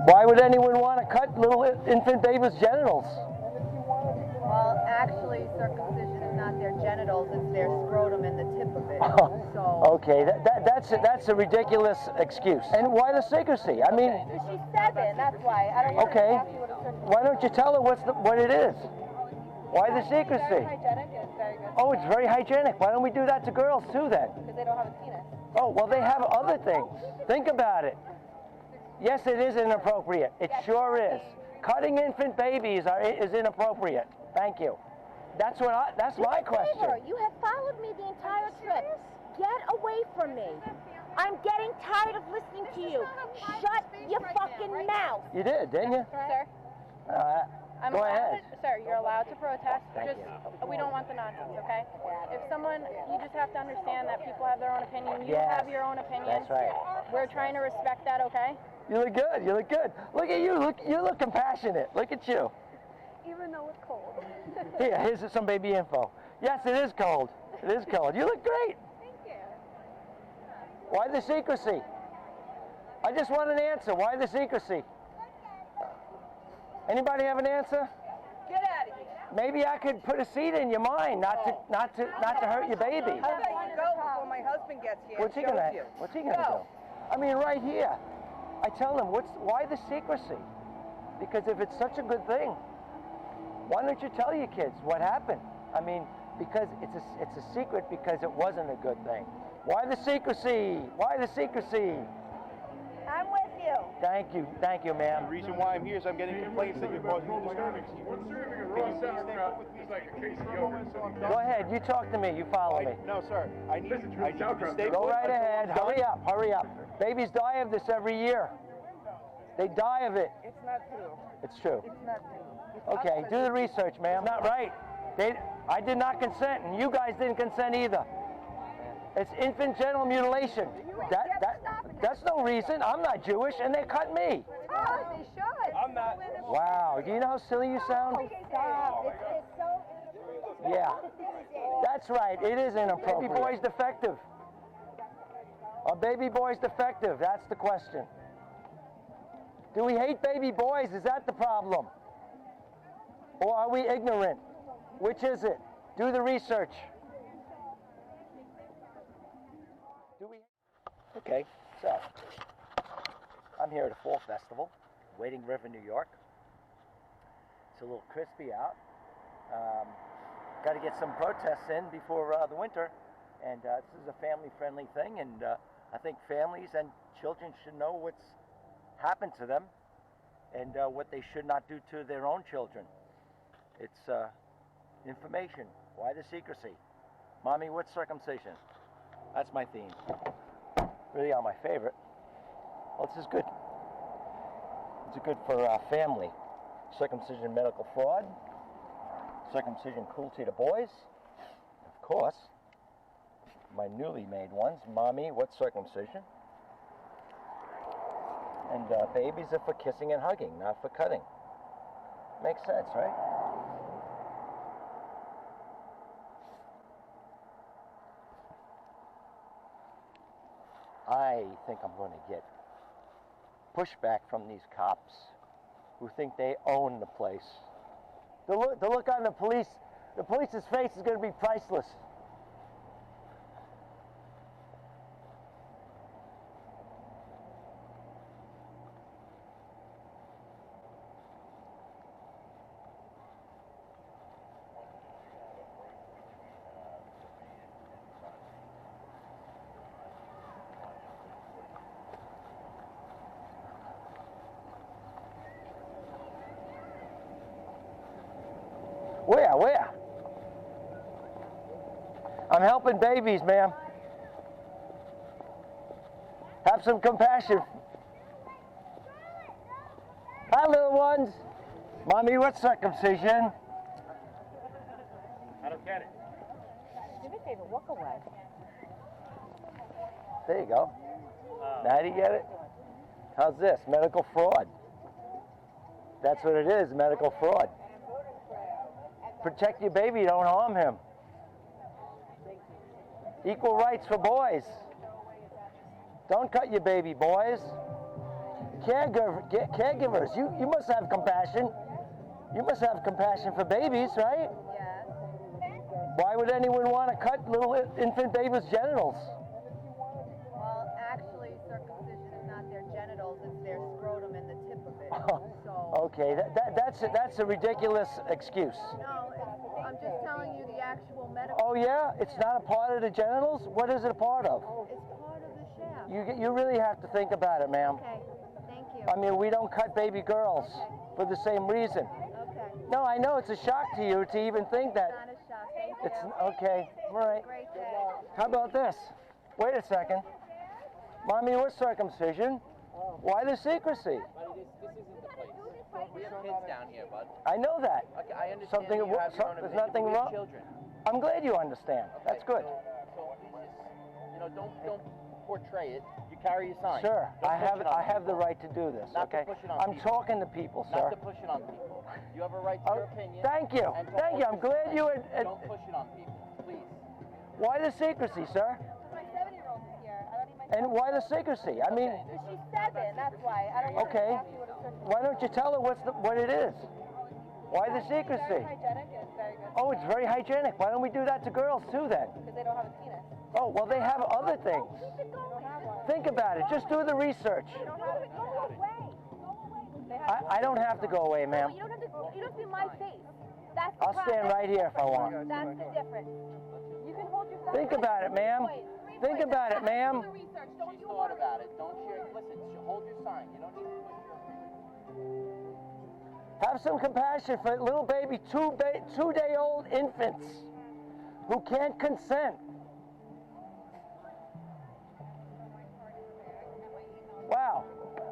Why would anyone want to cut little infant babies' genitals? Well, actually, circumcision is not their genitals, it's their scrotum and the tip of it. So. Okay, that's a ridiculous excuse. And why the secrecy? I mean. Because she's 7, that's why. I don't know exactly what a circumcision is. Why don't you tell her what it is? Why the secrecy? It's very hygienic and it's very good. Oh, it's very hygienic. Why don't we do that to girls too then? Because they don't have a penis. Oh, well, they have other things. Think about it. Yes, it is inappropriate. It sure is. Cutting infant babies is inappropriate. Thank you. That's my question. You have followed me the entire trip. Get away from me. I'm getting tired of listening to you. Shut your fucking mouth. You did, didn't you? Sir? Go ahead. Sir, you're allowed to protest. Thank We don't want the nonsense, okay? If someone, you just have to understand that people have their own opinion. You Yes. have your own opinion. That's right. We're trying to respect that, okay? You look good. You look good. Look at you. You look compassionate. Look at you. Even though it's cold. Here's some baby info. Yes, it is cold. It is cold. You look great. Thank you. Why the secrecy? I just want an answer. Why the secrecy? Anybody have an answer? Get out of here. Maybe I could put a seed in your mind, not to hurt your baby. I'll let you go before my husband gets here. What's he gonna do? I mean, right here. I tell them, why the secrecy? Because if it's such a good thing, why don't you tell your kids what happened? I mean, because it's a secret because it wasn't a good thing. Why the secrecy? Why the secrecy? I'm with you. Thank you, ma'am. The reason why I'm here is I'm getting complaints that you're causing a disturbance. What's serving a raw sauerkraut is like a case of yogurt. Go ahead, you talk to me, you follow me. No, sir. I need to stay. Go right ahead, hurry up. Babies die of this every year. They die of it. It's not true. It's true. It's not true. Okay, do the research, ma'am. Not right. I did not consent, and you guys didn't consent either. It's infant genital mutilation. That's no reason. I'm not Jewish, and they cut me. Oh, they should. I'm not. Wow, do you know how silly you sound? Stop. It's so... Yeah, that's right. It is inappropriate. Baby boy's defective. Are baby boys defective? That's the question. Do we hate baby boys? Is that the problem? Or are we ignorant? Which is it? Do the research. Okay, so I'm here at a fall festival, Wading River, New York. It's a little crispy out. Got to get some protests in before the winter, and this is a family-friendly thing, and I think families and children should know what's happened to them and what they should not do to their own children. It's information. Why the secrecy? Mommy, what's circumcision? That's my theme. Really are my favorite. Well, this is good. It's good for family. Circumcision, medical fraud. Circumcision, cruelty to boys. Of course. My newly made ones. Mommy, what's circumcision? And babies are for kissing and hugging, not for cutting. Makes sense, right? I think I'm going to get pushback from these cops who think they own the place. The look on the police's face is going to be priceless. Where? I'm helping babies, ma'am. Have some compassion. Hi, little ones. Mommy, what's circumcision? I don't get it. Do me a favor, walk away. There you go. Now do you get it? How's this? Medical fraud. That's what it is, medical fraud. Protect your baby, don't harm him. Equal rights for boys. Don't cut your baby, boys. caregivers. You must have compassion. You must have compassion for babies, right? Yes. Why would anyone want to cut little infant babies' genitals? Well, actually, circumcision is not their genitals, it's their scrotum and the tip of it. So. Okay, that's a ridiculous excuse. No, I'm just telling you the actual medical. Oh yeah, it's not a part of the genitals. What is it a part of? It's part of the shaft. You really have to think about it, ma'am. Okay, thank you. I mean, we don't cut baby girls for the same reason. Okay. No, I know it's a shock to you to even think that. Not a shock. Thank you. It's okay. All right. Great day. How about this? Wait a second. Mommy, what's circumcision? Why the secrecy? Buddy, this isn't the place. We have kids down here, bud. I know that. Okay, I understand Something- you have your own there's opinion, nothing but we have wrong. children. I'm glad you understand. Okay, That's good. So please just, don't portray it. You carry your sign. Sir, Don't I push have it on I have the people. right to do this. Not to Okay. push it on I'm people. talking to people, Not sir. to push it on people. You have a right to your opinion. Thank you. and to Thank you. hold I'm your glad sign. you Don't push it on people, please. Why the secrecy, sir? My 7-year-old is here. I don't need my And why the secrecy? I mean, She's 7, that's why. I don't want okay. to ask you what a circumcision Why don't you tell her what it is? Why the is. Very secrecy? hygienic and it's very good. Oh, it's very hygienic. Why don't we do that to girls too then? Because they don't have a penis. Oh, well, they have other things. They don't have one. Think about it. Just do the research. They don't have it. Go away. They have I don't have to go away, ma'am. You don't have to. You don't have to be my face. That's the I'll stand right here if I want. That's the difference. You can hold your. Think about it, ma'am. Think about it, ma'am. Do the research. Don't She's you thought worry. about it. Don't share. Listen, hold your sign. You don't need to push your opinion. Have some compassion for little baby, two-day-old infants who can't consent. Wow.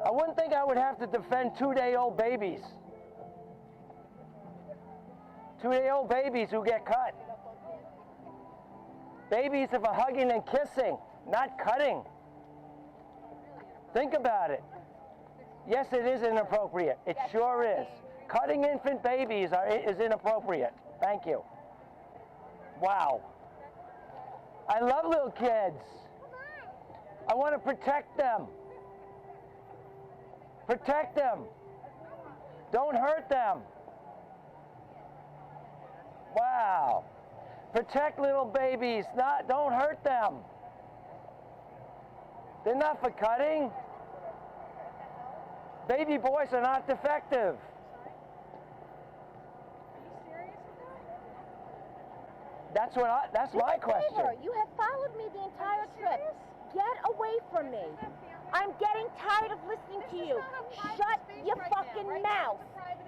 I wouldn't think I would have to defend two-day-old babies. Two-day-old babies who get cut. Babies are for hugging and kissing, not cutting. Think about it. Yes, it is inappropriate. It sure is. Cutting infant babies is inappropriate. Thank you. Wow. I love little kids. I want to protect them. Protect them. Don't hurt them. Wow. Protect little babies. Don't hurt them. They're not for cutting. Baby boys are not defective. That's my question. Favor, you have followed me the entire trip. Get away from me. I'm getting tired of listening to you. Shut your fucking mouth.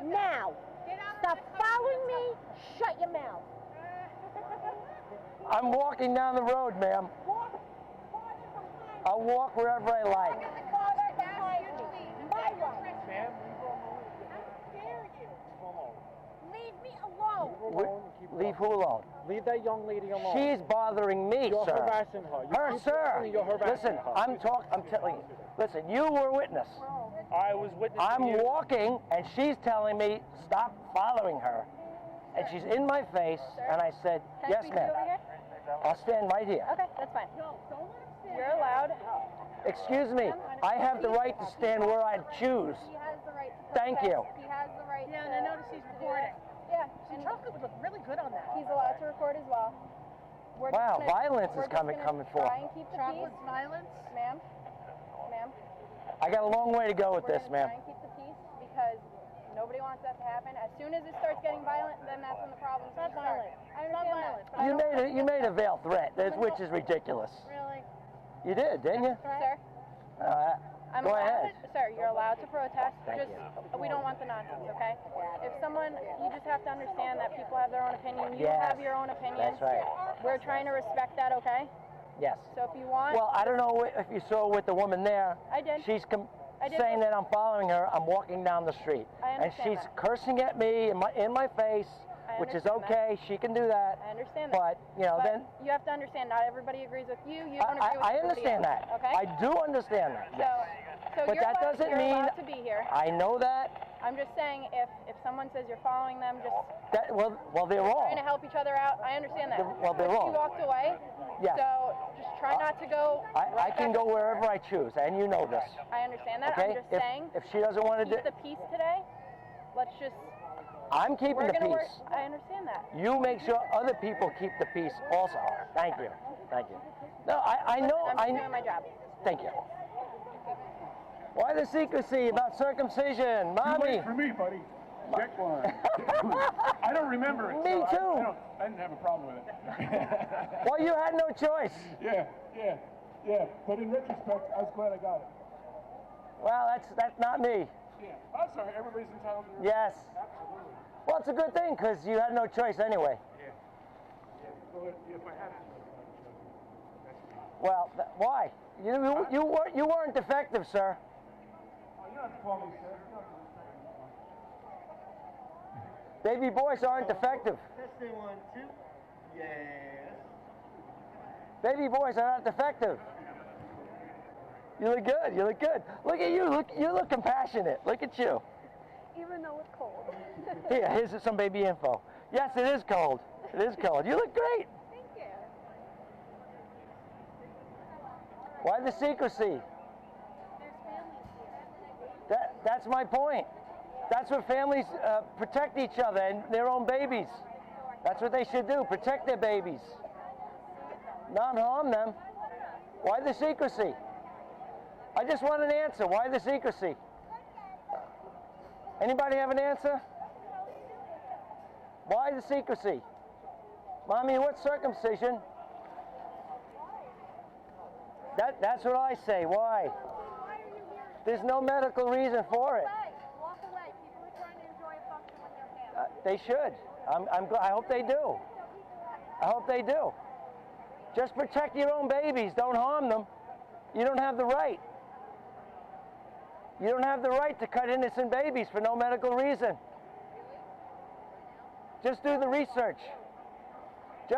Now. Stop following me. Shut your mouth. I'm walking down the road, ma'am. I'll walk wherever I like. Leave me alone. Leave who alone? Leave that young lady alone. She's bothering me, You're sir. harassing her. You Her, keep sir. telling You're harassing Listen, her. I'm telling you. Listen, you were witness. I was witnessing I'm you. walking, and she's telling me, stop following her. And she's in my face, and I said, Can I yes, speak to you ma'am. over here? I'll stand right here. Okay, that's fine. You're allowed. Excuse me, I have the right to stand where I choose. He has the right to Thank you. He has the right Yeah, and I noticed he's recording. Yeah, And chocolate would look really good on that. he's allowed to record as well. We're just Wow, gonna- violence we're is just coming gonna forth. Try and keep the Chocolate's peace. violence? Ma'am? Ma'am? I got a long way to go with We're this, gonna ma'am. try and keep the peace because nobody wants that to happen. As soon as it starts getting violent, then that's when the problems Not start. violent. I Not understand violent. that. but I don't- You made a veiled threat, which is ridiculous. Really? You did, didn't you? Sir, I'm Go allowed ahead. to, sir, you're allowed to protest. Thank Just you. we don't want the nonsense, okay? If someone, you just have to understand that people have their own opinion. You Yes, have your own opinion. that's right. We're trying to respect that, okay? Yes. So if you want, Well, I don't know if you saw with the woman there. I did. She's I did. saying that I'm following her. I'm walking down the street, I and understand she's that. cursing at me in my face, I which is understand that. okay. She can do that. I understand that. But you know, But then you have to understand, not everybody agrees with you. You don't agree with I everybody understand else, that. Okay. I do understand that. Yes. So But you're that allowed, doesn't you're mean allowed to be here. I know that, I'm just saying if someone says you're following them, just Well, they're wrong. trying to help each other out. I understand that. Well, they're wrong. She walked away. Yes. So just try not to go. I can go wherever I choose, and you know this. I understand that. Okay? I'm just saying. If she doesn't want to do, Keep the peace today. Let's just. I'm keeping We're the gonna work. peace. I understand that. You make sure other people keep the peace also. Thank you. Thank you. No, I know. I'm just doing my job. Thank you. Why the secrecy about circumcision, Mommy? Wait for me, buddy. Check one. I don't remember it. Me so too. I didn't have a problem with it. Well, you had no choice. Yeah. But in retrospect, I was glad I got it. Well, that's not me. Yeah. I'm sorry. Everybody's entitled to their. Yes. Absolutely. Well, it's a good thing because you had no choice anyway. Yeah. Well, if I had it. Well, why? You weren't defective, sir. Oh, you don't have to call me, sir. You don't have to Baby boys aren't defective. Testing 1, 2. Yes. Baby boys are not defective. You look good. You look good. Look at you. You look compassionate. Look at you. Even though it's cold. Here's some baby info. Yes, it is cold. It is cold. You look great. Thank you. Why the secrecy? That's my point. That's what families protect each other and their own babies. That's what they should do. Protect their babies. Not harm them. Why the secrecy? I just want an answer. Why the secrecy? Anybody have an answer? Why the secrecy? Mommy, what circumcision? That's what I say. Why? There's no medical reason for it. Walk away. People are trying to enjoy a function when they're here. They should. I hope they do. I hope they do. Just protect your own babies. Don't harm them. You don't have the right. You don't have the right to cut innocent babies for no medical reason. Just do the research.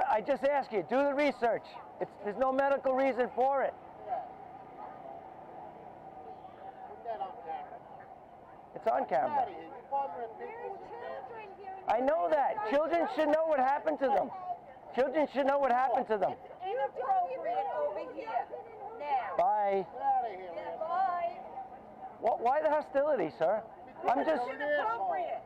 I just ask you, do the research. There's no medical reason for it. It's on camera. I know that. Children should know what happened to them. Children should know what happened to them. Inappropriate over here. Now. Bye. Yeah, bye. Why the hostility, sir? I'm just... It's inappropriate.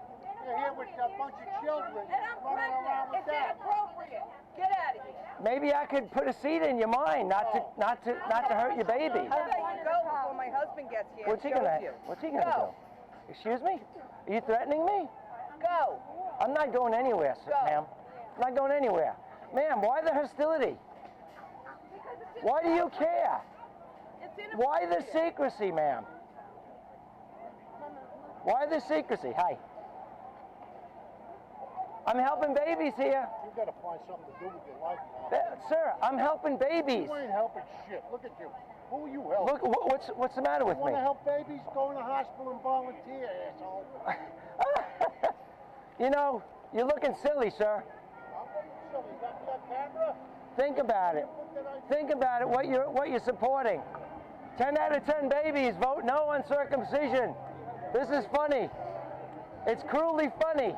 You're here with a bunch of children And I'm running around pregnant. with It's that. inappropriate. Get out of here. Maybe I could put a seed in your mind, not to hurt your baby. How about you go before my husband gets here What's he and shows gonna? you? What's he gonna Go. do? Excuse me? Are you threatening me? Go. I'm not going anywhere, Go. ma'am. I'm not going anywhere. Ma'am, why the hostility? Why do you care? It's inappropriate. Why the secrecy, ma'am? Why the secrecy? Hi. I'm helping babies here. You've got to find something to do with your life now. Sir, I'm helping babies. You ain't helping shit. Look at you. Who are you helping? Look, what's the matter with You me? want to help babies? Go in the hospital and volunteer, asshole. You know, you're looking silly, sir. I'm looking silly. You got me on camera? Think about it. Think about it, what you're supporting. 10 out of 10 babies vote no on circumcision. This is funny. It's cruelly funny.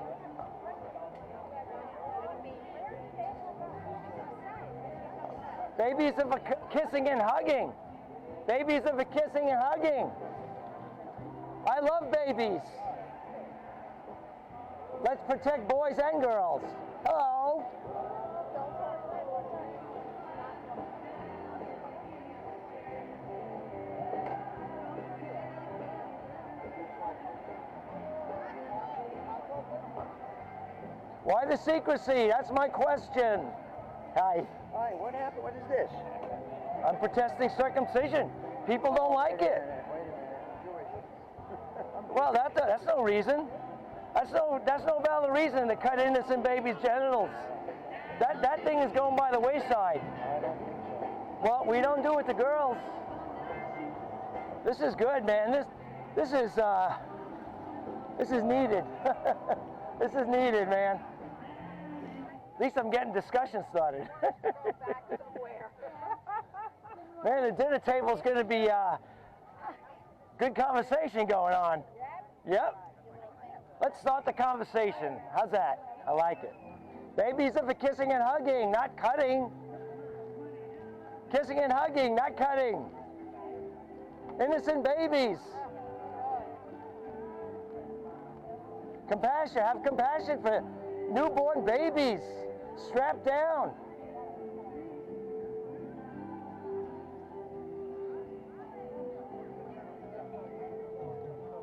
Babies of kissing and hugging. Babies of kissing and hugging. I love babies. Let's protect boys and girls. Hello. Why the secrecy? That's my question. Hi. Hi, what happened? What is this? I'm protesting circumcision. People don't like it. Wait a minute. Jewish. Well, that's no reason. That's no valid reason to cut innocent babies' genitals. That thing is going by the wayside. I don't think so. Well, we don't do it to girls. This is good, man. This is needed. This is needed, man. At least I'm getting discussion started. Man, the dinner table's going to be good conversation going on. Yep. Let's start the conversation. How's that? I like it. Babies are for kissing and hugging, not cutting. Kissing and hugging, not cutting. Innocent babies. Compassion, have compassion for newborn babies. Strapped down.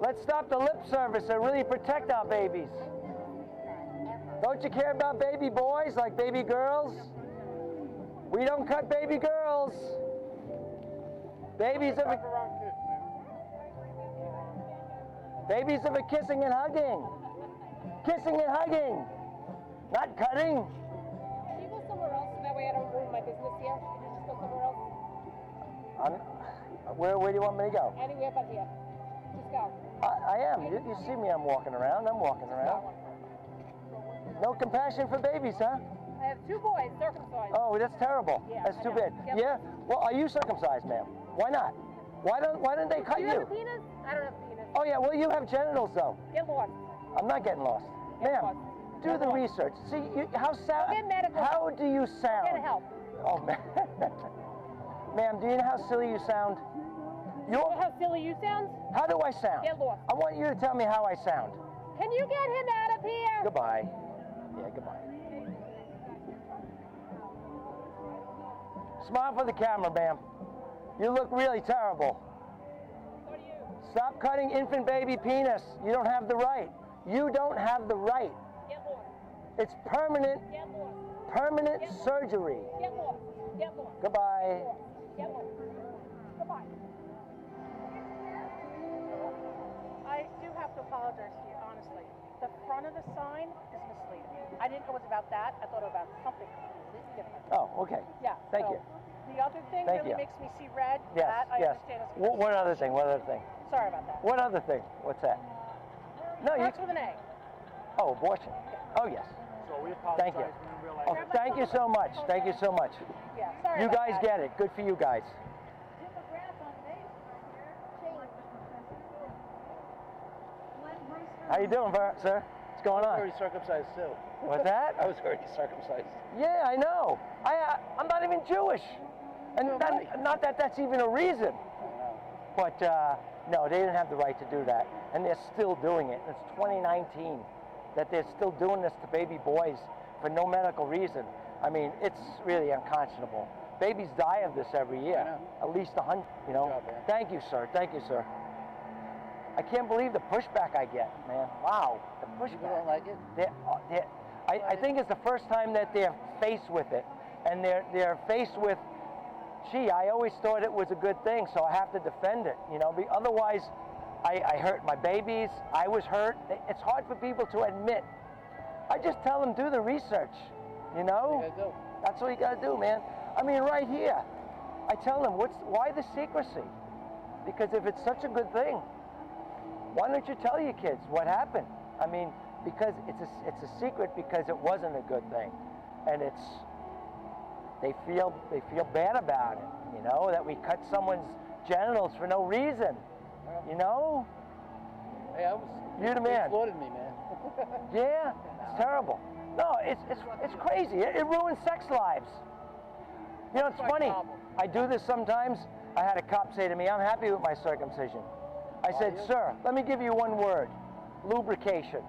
Let's stop the lip service and really protect our babies. Don't you care about baby boys like baby girls? We don't cut baby girls. Babies are for kissing and hugging. Kissing and hugging, not cutting. Can you go somewhere else? That way I don't ruin my business here. Can you just go somewhere else? Where do you want me to go? Anywhere but here. Just go. I am. You see me, I'm walking around. No compassion for babies, huh? I have 2 boys circumcised. Oh, that's terrible. Yeah, That's I too know. bad. Yep. Yeah? Well, are you circumcised, ma'am? Why not? Why didn't they cut Do you have a penis? I don't have a penis. Oh, yeah, well, you have genitals, though. Get lost. I'm not getting lost. Get Ma'am, lost. do Get the lost. research. See, how Get medical how help. do you sound? Get help. Oh, ma'am. Ma'am, do you know how silly you sound? You know how silly you sound? How do I sound? Get lost. I want you to tell me how I sound. Can you get him out of here? Goodbye. Yeah, goodbye. Smile for the camera, ma'am. You look really terrible. So do you. Stop cutting infant baby penis. You don't have the right. You don't have the right. Get lost. It's permanent, Get lost. permanent surgery. Get lost. Get lost. Goodbye. Get lost. Goodbye. I do have to apologize to you, honestly. The front of the sign is misleading. I didn't know it was about that. I thought it was about something completely different. Oh, okay. Yeah. Thank so you. The other thing Thank really you. makes me see red. Yes, That I yes. understand. Is What other thing? What other thing? Sorry about that. What other thing? What's that? No, you. Starts with an A. Oh, abortion. Oh, yes. So we apologize Thank you. when we realize Oh, thank you so much. Thank you so much. Yeah. Sorry You about guys that. get it. Good for you guys. How you doing, sir? What's going I was on? already circumcised too. What's that? I was already circumcised. Yeah, I know. I'm not even Jewish, and So am I. not that that's even a reason. But no, they didn't have the right to do that, and they're still doing it. It's 2019 that they're still doing this to baby boys for no medical reason. I mean, it's really unconscionable. Babies die of this every year, I know. at least 100. You know. Good job, man. Thank you, sir. Thank you, sir. I can't believe the pushback I get, man. Wow, the pushback. People don't like it? I think it's the first time that they're faced with it, and they're faced with, gee, I always thought it was a good thing, so I have to defend it. You know, otherwise, I hurt my babies. I was hurt. It's hard for people to admit. I just tell them do the research. You know, You gotta do. that's what you gotta do, man. I mean, right here, I tell them why the secrecy? Because if it's such a good thing, why don't you tell your kids what happened? I mean, because it's a secret because it wasn't a good thing, and they feel bad about it. You know, that we cut someone's genitals for no reason. You know? Hey, You're the they man. exploited me, man. Yeah, it's terrible. No, it's crazy. It ruins sex lives. You know, it's my funny. problem. I do this sometimes. I had a cop say to me, "I'm happy with my circumcision." I said, you? "Sir, let me give you one word: lubrication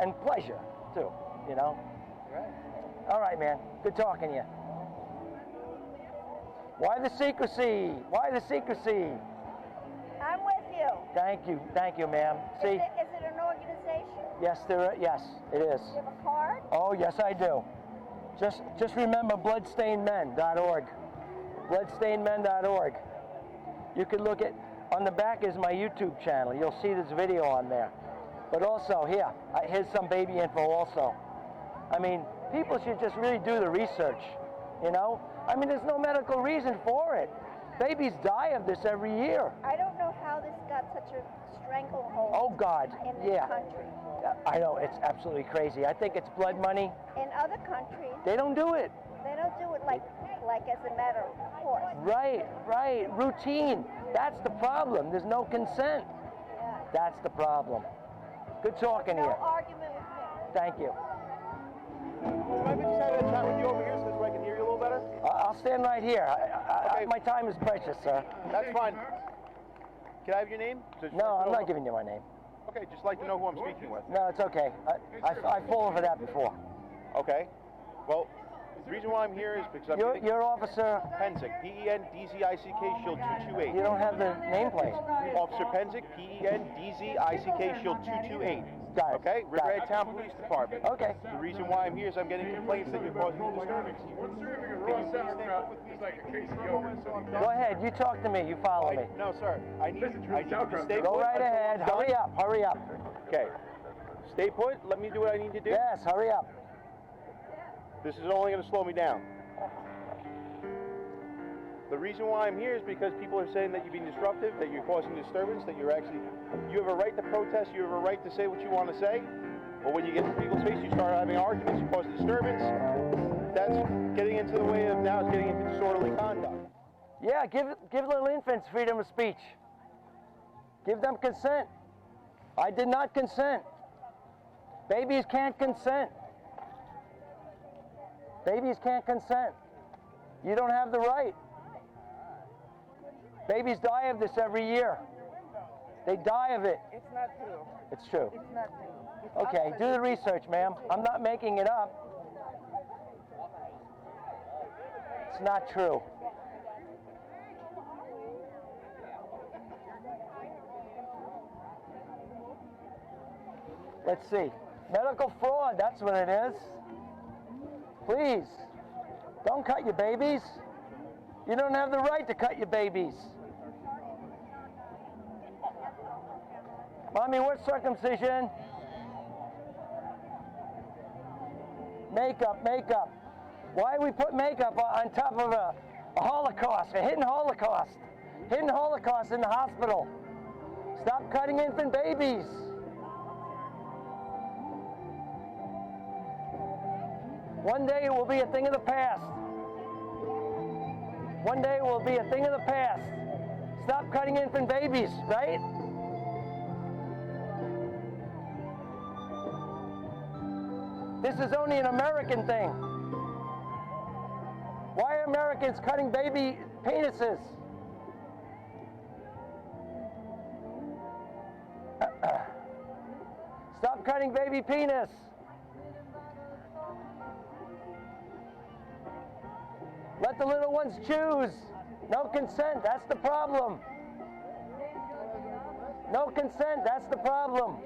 and pleasure, too." You know. Right. All right, man. Good talking to you. Why the secrecy? Why the secrecy? I'm with you. Thank you, ma'am. See, Is it an organization? yes, yes, it is. Do you have a card? Oh, yes, I do. Just remember bloodstainedmen.org. Bloodstainedmen.org. You can look at, on the back is my YouTube channel. You'll see this video on there. But also, here's some baby info also. I mean, people should just really do the research, you know? I mean, there's no medical reason for it. Babies die of this every year. I don't know how this got such a stranglehold Oh, God, in this yeah. country. I know, it's absolutely crazy. I think it's blood money. In other countries, They don't do it. they don't do it like as a matter of course. Right. Routine. That's the problem. There's no consent. Yeah. That's the problem. Good talking to you. No argument with me. Thank you. Maybe just have a chat with you over here so I can hear you a little better? I'll stand right here. Okay. My time is precious, sir. That's fine. Can I have your name? No, I'm not giving you my name. Okay, just like to know who I'm speaking with. No, it's okay. I've fallen for that before. Okay. Well, the reason why I'm here is because I'm You're Officer Penzick, P-E-N-D-Z-I-C-K, shield 228. You don't have the nameplate. Officer Penzick, P-E-N-D-Z-I-C-K, shield 228. Got it. Okay, Riverhead Town Police Department. Okay. The reason why I'm here is I'm getting complaints that you're causing a disturbance here. What's serving a raw sauerkraut is like a case of yogurt. Go ahead. You talk to me. You follow me. No, sir. I need you to stay Go put right until ahead. I'm done. Hurry up. Hurry up. Okay. Stay put. Let me do what I need to do. Yes, hurry up. This is only going to slow me down. The reason why I'm here is because people are saying that you're being disruptive, that you're causing disturbance, that you have a right to protest, you have a right to say what you want to say. But when you get in people's face, you start having arguments, you cause disturbance. That's getting into the way of, now it's getting into disorderly conduct. Yeah, give little infants freedom of speech. Give them consent. I did not consent. Babies can't consent. Babies can't consent. You don't have the right. Babies die of this every year. They die of it. It's not true. It's true. It's not true. It's Okay, do the research, ma'am. I'm not making it up. It's not true. Let's see. Medical fraud, that's what it is. Please, don't cut your babies. You don't have the right to cut your babies. Mommy, what circumcision? Makeup, makeup. Why we put makeup on top of a Holocaust, a hidden Holocaust? Hidden Holocaust in the hospital. Stop cutting infant babies. One day it will be a thing of the past. One day it will be a thing of the past. Stop cutting infant babies, right? This is only an American thing. Why are Americans cutting baby penises? Stop cutting baby penis. Let the little ones choose. No consent, that's the problem. No consent, that's the problem.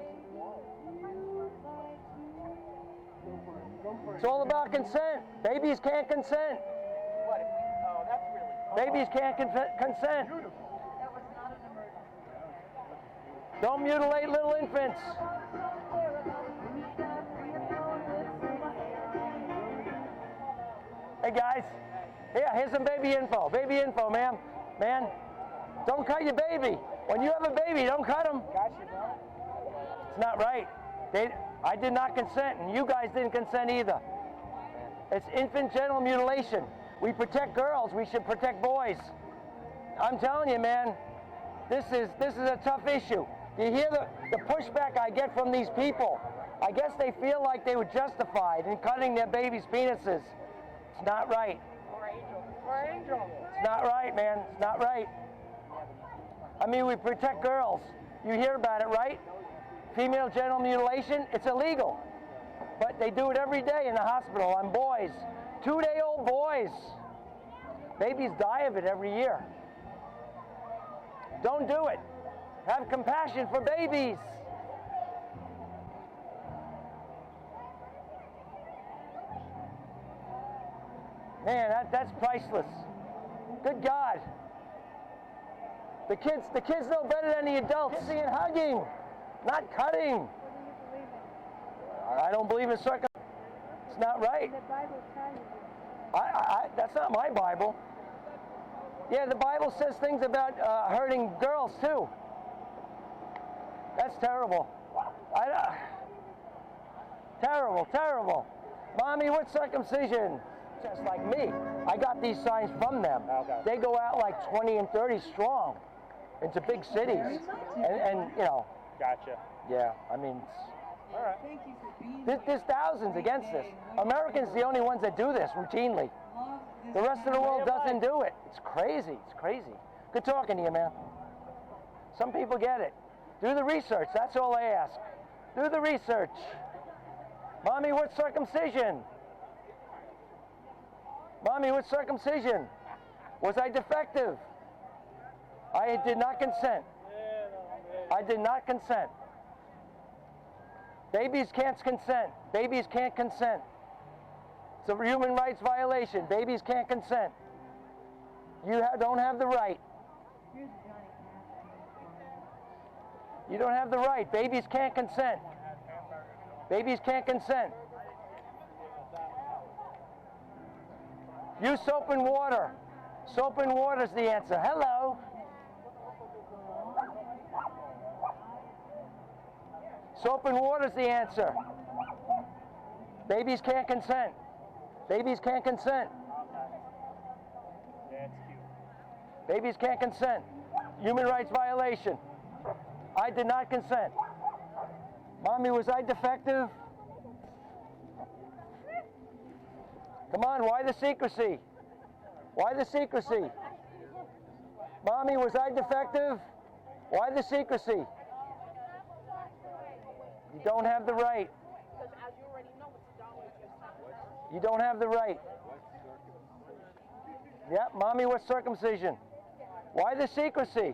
It's all about consent. Babies can't consent. What if we, oh, that's really. Babies can't consent. Don't mutilate little infants. Hey guys, here's some baby info. Baby info, ma'am. Man, don't cut your baby. When you have a baby, don't cut them. It's not right. I did not consent, and you guys didn't consent either. It's infant genital mutilation. We protect girls. We should protect boys. I'm telling you, man, this is a tough issue. You hear the pushback I get from these people. I guess they feel like they were justified in cutting their babies' penises. It's not right. It's not right, man. It's not right. I mean, we protect girls. You hear about it, right? Female genital mutilation, it's illegal. But they do it every day in the hospital on boys. 2-day-old boys. Babies die of it every year. Don't do it. Have compassion for babies. Man, that's priceless. Good God. The kids know better than the adults. Kissing and hugging, not cutting. I don't believe in circumcision. It's not right. The Bible tells you. That's not my Bible. Yeah, the Bible says things about hurting girls too. That's terrible. Terrible, terrible. Mommy, what circumcision? Just like me. I got these signs from them. Okay. They go out like 20 and 30 strong into big cities. And you know, Gotcha. Yeah, I mean, All right. there's thousands against this. Americans are the only ones that do this routinely. The rest of the world doesn't do it. It's crazy. It's crazy. Good talking to you, man. Some people get it. Do the research. That's all I ask. Do the research. Mommy, what's circumcision? Mommy, what's circumcision? Was I defective? I did not consent. I did not consent. Babies can't consent. Babies can't consent. It's a human rights violation. Babies can't consent. You don't have the right. You don't have the right. Babies can't consent. Babies can't consent. Use soap and water. Soap and water is the answer. Hello. Soap and water is the answer. Babies can't consent. Babies can't consent. That's cute. Babies can't consent. Human rights violation. I did not consent. Mommy, was I defective? Come on, why the secrecy? Why the secrecy? Mommy, was I defective? Why the secrecy? You don't have the right. You don't have the right. Yeah, Mommy, what's circumcision? Why the secrecy?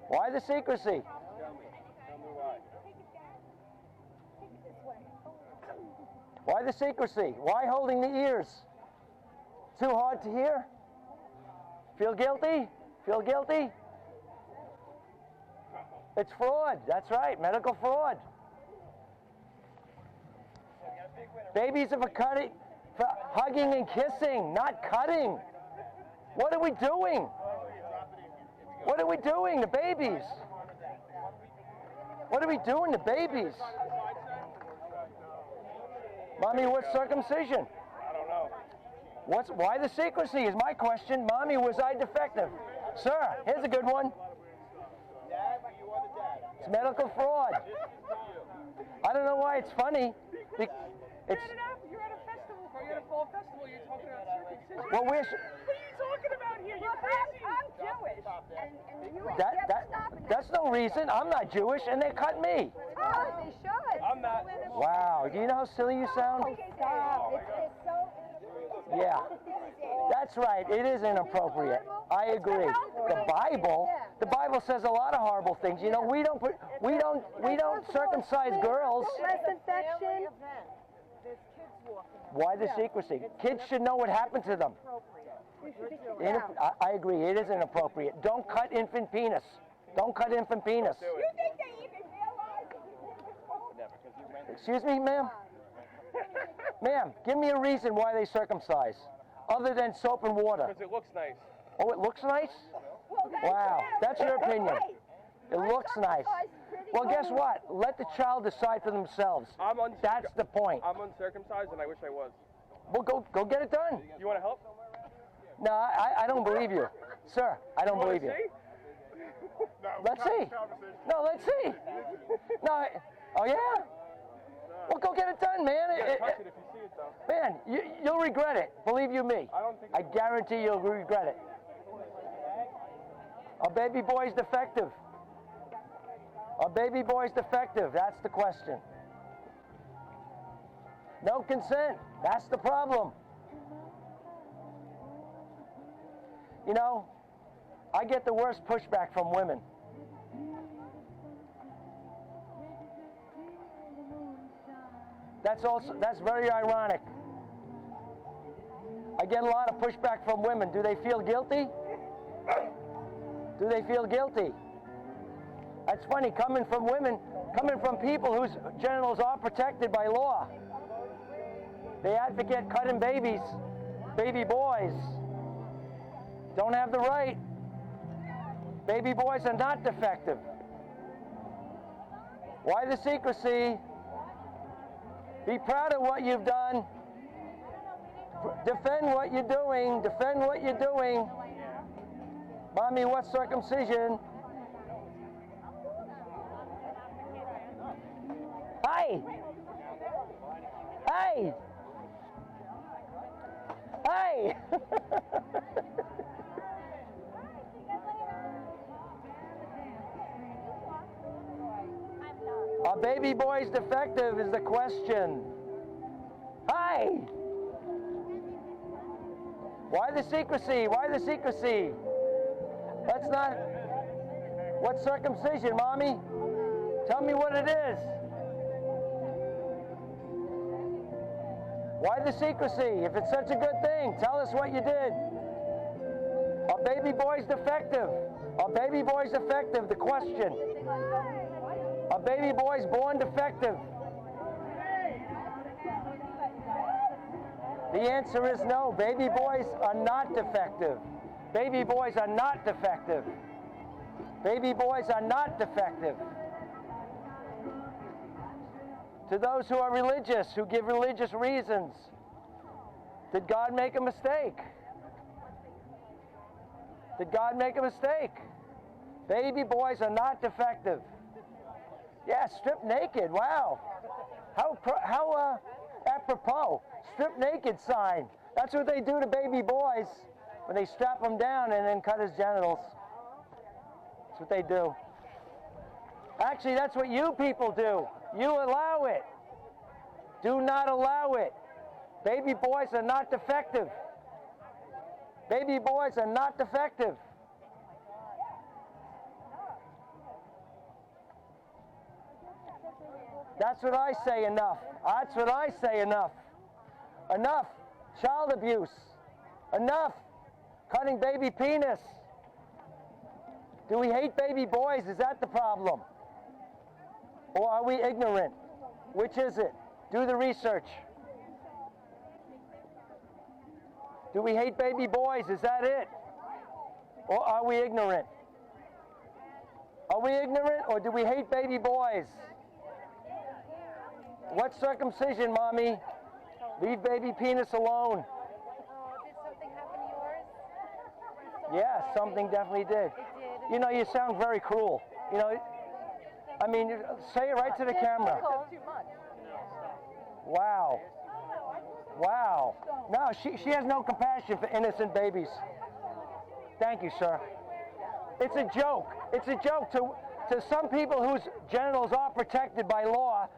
Why the secrecy? Tell me why. Why the secrecy? Why holding the ears? Too hard to hear? Feel guilty? Feel guilty? It's fraud. That's right, medical fraud. Babies are for hugging and kissing, not cutting. What are we doing? What are we doing to babies? What are we doing to babies? Mommy, what's circumcision? I don't know. Why the secrecy is my question. Mommy, was I defective? Sir, here's a good one. Dad, you are the dad. It's medical fraud. I don't know why it's funny. It's, You're at a festival, or you're at a fall festival, you're talking about circumcision. well, What are you talking about here? You're crazy. I'm Jewish, and you ain't stopping that's no reason. I'm not Jewish, and they cut me. Oh, they should. I'm not. Wow, do you know how silly you sound? Stop. It's so... Yeah, that's right. It is inappropriate. I agree. The Bible says a lot of horrible things. You know, we don't circumcise girls. Less infection. Why the secrecy? Kids should know what happened to them. I agree. It is inappropriate. Don't cut infant penis. Don't cut infant penis. You think they even realize? Excuse me, ma'am? Ma'am, give me a reason why they circumcise, other than soap and water. Because it looks nice. Oh, it looks nice? Wow, that's your opinion. It looks nice. Well, guess what? Let the child decide for themselves. That's the point. I'm uncircumcised, and I wish I was. Well, go get it done. You want to help? No, I don't believe you. Sir, I don't believe you. Let's see. No, let's see. No, oh yeah? Well, go get it done, man. You gotta touch it if you see it, though. Man, you'll regret it. Believe you me. I don't think I guarantee you'll regret it. A baby boy's defective. A baby boy's defective. That's the question. No consent. That's the problem. You know, I get the worst pushback from women. That's very ironic. I get a lot of pushback from women. Do they feel guilty? Do they feel guilty? That's funny, coming from women, coming from people whose genitals are protected by law. They advocate cutting babies, baby boys. Don't have the right. Baby boys are not defective. Why the secrecy? Be proud of what you've done. Defend what you're doing. Defend what you're doing. Mommy, what's circumcision? Hey! Hey! Hey! Are baby boys defective is the question. Hi! Why the secrecy? Why the secrecy? That's not... What circumcision, Mommy? Tell me what it is. Why the secrecy? If it's such a good thing, tell us what you did. Are baby boys defective? Are baby boys defective? The question. Are baby boys born defective? The answer is no. Baby boys are not defective. Baby boys are not defective. Baby boys are not defective. To those who are religious, who give religious reasons, did God make a mistake? Did God make a mistake? Baby boys are not defective. Yeah, strip naked. Wow. How apropos. Strip naked sign. That's what they do to baby boys when they strap them down and then cut his genitals. That's what they do. Actually, that's what you people do. You allow it. Do not allow it. Baby boys are not defective. Baby boys are not defective. That's what I say, enough. That's what I say, enough. Enough. Child abuse. Enough. Cutting baby penis. Do we hate baby boys? Is that the problem? Or are we ignorant? Which is it? Do the research. Do we hate baby boys? Is that it? Or are we ignorant? Are we ignorant or do we hate baby boys? What circumcision, Mommy? Leave baby penis alone. Did something happen to yours? Yeah, something definitely did. It did. You know, you sound very cruel. You know, I mean, say it right to the camera. Too much. Wow. Wow. No, she has no compassion for innocent babies. Thank you, sir. It's a joke. It's a joke to some people whose genitals are protected by law.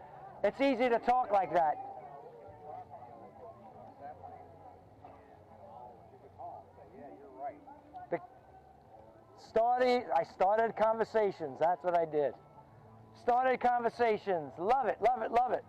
It's easy to talk like that. I started conversations. That's what I did. Started conversations. Love it, love it, love it.